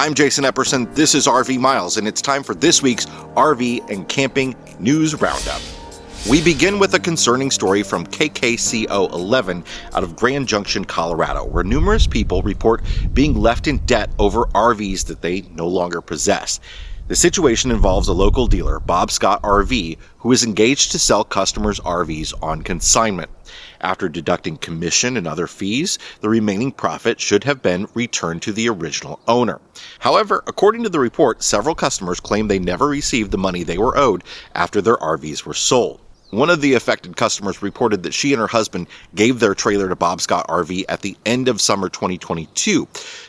I'm Jason Epperson, this is RV Miles, and it's time for this week's RV and Camping News Roundup. We begin with a concerning story from KKCO 11 out of Grand Junction, Colorado, where numerous people report being left in debt over RVs that they no longer possess. The situation involves a local dealer, Bob Scott RV, who is engaged to sell customers' RVs on consignment. After deducting commission and other fees, the remaining profit should have been returned to the original owner. However, according to the report, several customers claim they never received the money they were owed after their RVs were sold. One of the affected customers reported that she and her husband gave their trailer to Bob Scott RV at the end of summer 2022.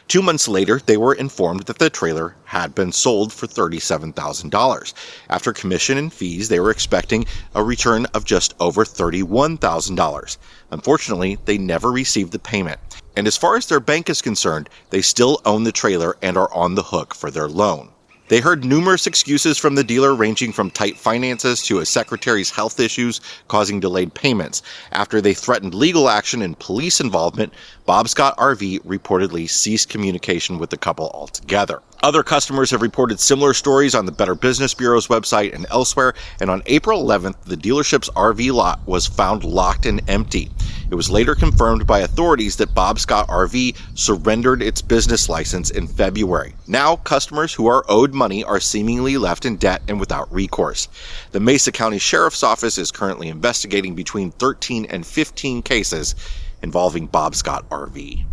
2 months later, they were informed that the trailer had been sold for $37,000. After commission and fees, they were expecting a return of just over $31,000. Unfortunately, they never received the payment. And as far as their bank is concerned, they still own the trailer and are on the hook for their loan. They heard numerous excuses from the dealer, ranging from tight finances to a secretary's health issues causing delayed payments. After they threatened legal action and police involvement, Bob Scott RV reportedly ceased communication with the couple altogether. Other customers have reported similar stories on the Better Business Bureau's website and elsewhere, and on April 11th, the dealership's RV lot was found locked and empty. It was later confirmed by authorities that Bob Scott RV surrendered its business license in February. Now, customers who are owed money are seemingly left in debt and without recourse. The Mesa County Sheriff's Office is currently investigating between 13 and 15 cases involving Bob Scott RV.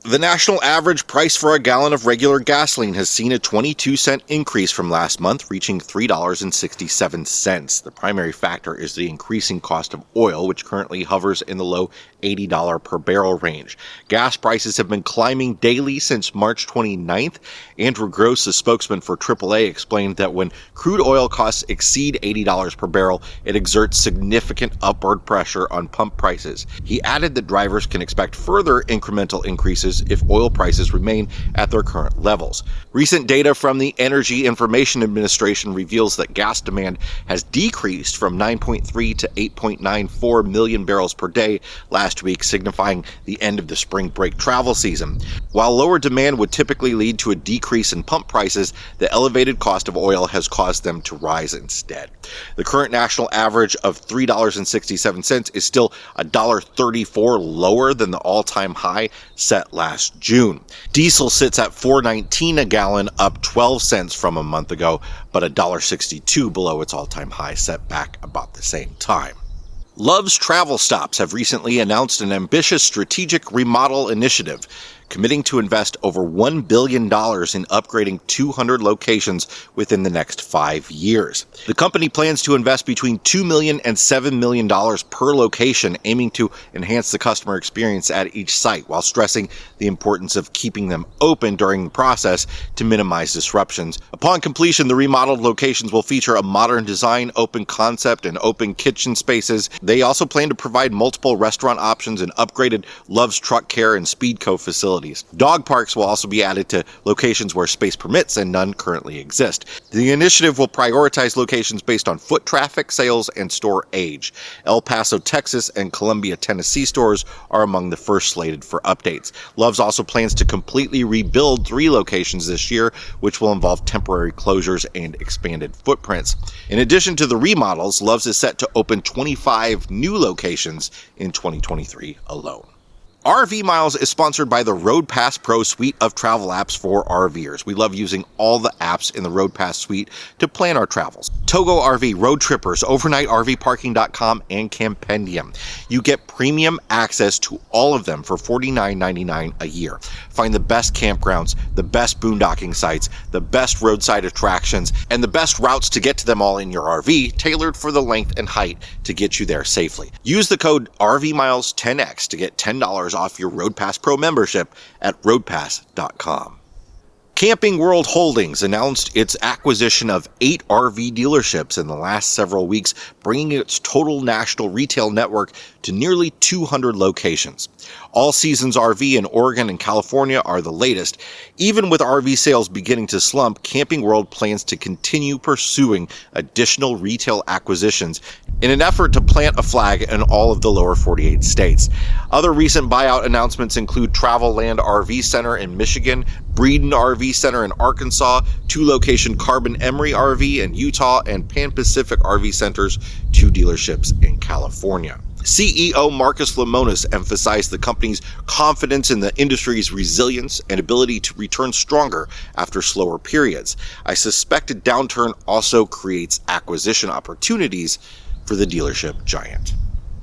The national average price for a gallon of regular gasoline has seen a 22-cent increase from last month, reaching $3.67. The primary factor is the increasing cost of oil, which currently hovers in the low $80 per barrel range. Gas prices have been climbing daily since March 29th. Andrew Gross, the spokesman for AAA, explained that when crude oil costs exceed $80 per barrel, it exerts significant upward pressure on pump prices. He added that drivers can expect further incremental increases if oil prices remain at their current levels. Recent data from the Energy Information Administration reveals that gas demand has decreased from 9.3 to 8.94 million barrels per day last week, signifying the end of the spring break travel season. While lower demand would typically lead to a decrease in pump prices, the elevated cost of oil has caused them to rise instead. The current national average of $3.67 is still $1.34 lower than the all-time high set last June. Diesel sits at $4.19 a gallon, up 12 cents from a month ago, but $1.62 below its all-time high set back about the same time. Love's Travel Stops have recently announced an ambitious strategic remodel initiative, committing to invest over $1 billion in upgrading 200 locations within the next 5 years. The company plans to invest between $2 million and $7 million per location, aiming to enhance the customer experience at each site while stressing the importance of keeping them open during the process to minimize disruptions. Upon completion, the remodeled locations will feature a modern design, open concept, and open kitchen spaces. They also plan to provide multiple restaurant options and upgraded Love's Truck Care and Speedco facilities. Dog parks will also be added to locations where space permits and none currently exist. The initiative will prioritize locations based on foot traffic, sales, and store age. El Paso, Texas, and Columbia, Tennessee stores are among the first slated for updates. Love's also plans to completely rebuild 3 locations this year, which will involve temporary closures and expanded footprints. In addition to the remodels, Love's is set to open 25 new locations in 2023 alone. RV Miles is sponsored by the Road Pass Pro suite of travel apps for RVers. We love using all the apps in the Road Pass suite to plan our travels. Togo RV, Road Trippers, OvernightRVParking.com, and Campendium. You get premium access to all of them for $49.99 a year. Find the best campgrounds, the best boondocking sites, the best roadside attractions, and the best routes to get to them all in your RV, tailored for the length and height to get you there safely. Use the code RVMiles10X to get $10 off your Road Pass Pro membership at roadpass.com. Camping World Holdings announced its acquisition of 8 RV dealerships in the last several weeks, bringing its total national retail network to nearly 200 locations. All Seasons RV in Oregon and California are the latest. Even with RV sales beginning to slump, Camping World plans to continue pursuing additional retail acquisitions in an effort to plant a flag in all of the lower 48 states. Other recent buyout announcements include Travel Land RV Center in Michigan, Breeden RV Center in Arkansas, 2-location Carbon Emery RV in Utah, and Pan Pacific RV Centers, 2 dealerships in California. CEO Marcus Lemonis emphasized the company's confidence in the industry's resilience and ability to return stronger after slower periods. I suspect a downturn also creates acquisition opportunities for the dealership giant.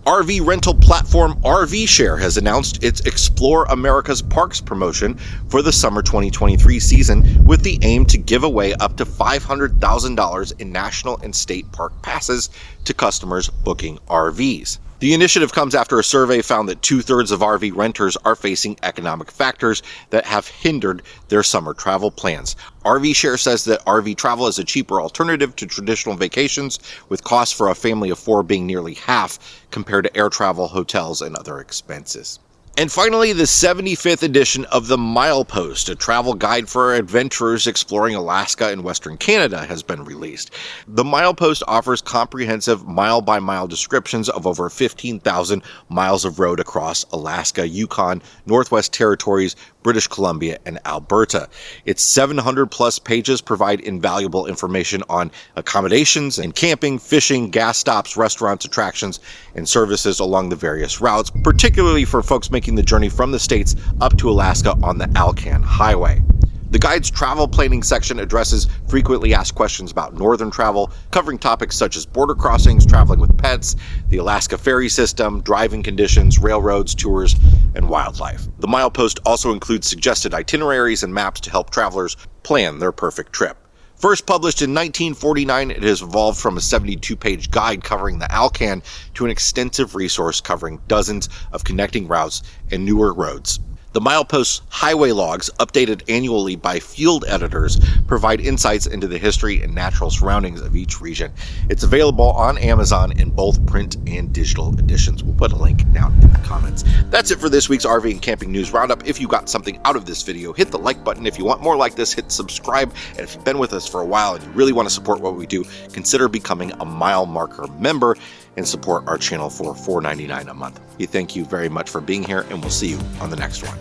RV rental platform RV Share has announced its Explore America's Parks promotion for the summer 2023 season, with the aim to give away up to $500,000 in national and state park passes to customers booking RVs. The initiative comes after a survey found that 2/3 of RV renters are facing economic factors that have hindered their summer travel plans. RV Share says that RV travel is a cheaper alternative to traditional vacations, with costs for a family of 4 being nearly half compared to air travel, hotels, and other expenses. And finally, the 75th edition of the Milepost, a travel guide for adventurers exploring Alaska and Western Canada, has been released. The Milepost offers comprehensive mile-by-mile descriptions of over 15,000 miles of road across Alaska, Yukon, Northwest Territories, British Columbia, and Alberta. Its 700-plus pages provide invaluable information on accommodations and camping, fishing, gas stops, restaurants, attractions, and services along the various routes, particularly for folks making the journey from the States up to Alaska on the Alcan Highway. The guide's travel planning section addresses frequently asked questions about northern travel, covering topics such as border crossings, traveling with pets, the Alaska ferry system, driving conditions, railroads, tours, and wildlife. The Milepost also includes suggested itineraries and maps to help travelers plan their perfect trip. First published in 1949, it has evolved from a 72-page guide covering the Alcan to an extensive resource covering dozens of connecting routes and newer roads. The Milepost highway logs, updated annually by field editors, provide insights into the history and natural surroundings of each region. It's available on Amazon in both print and digital editions. We'll put a link down in the comments. That's it for this week's RV and Camping News Roundup. If you got something out of this video, hit the like button. If you want more like this, hit subscribe. And if you've been with us for a while and you really want to support what we do, consider becoming a Mile Marker member and support our channel for $4.99 a month. We thank you very much for being here, and we'll see you on the next one.